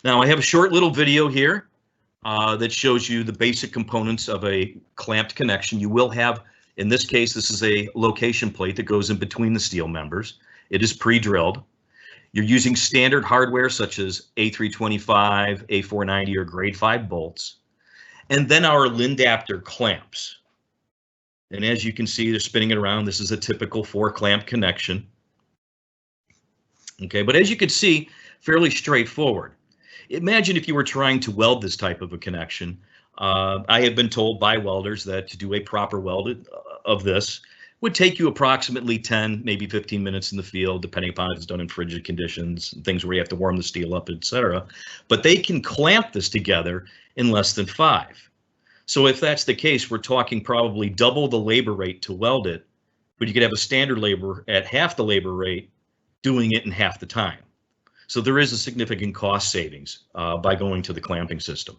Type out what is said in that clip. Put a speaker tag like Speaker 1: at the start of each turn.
Speaker 1: Now I have a short little video here that shows you the basic components of a clamped connection. You will have, in this case, this is a location plate that goes in between the steel members. It is pre-drilled. You're using standard hardware such as A325, A490, or grade 5 bolts. And then our Lindapter clamps. And as you can see, they're spinning it around. This is a typical 4-clamp connection. Okay, but as you can see, fairly straightforward. Imagine if you were trying to weld this type of a connection. I have been told by welders that to do a proper weld of this would take you approximately 10, maybe 15 minutes in the field, depending upon if it's done in frigid conditions, things where you have to warm the steel up, etc. But they can clamp this together in less than 5. So if that's the case, we're talking probably double the labor rate to weld it, but you could have a standard labor at half the labor rate doing it in half the time. So there is a significant cost savings by going to the clamping system.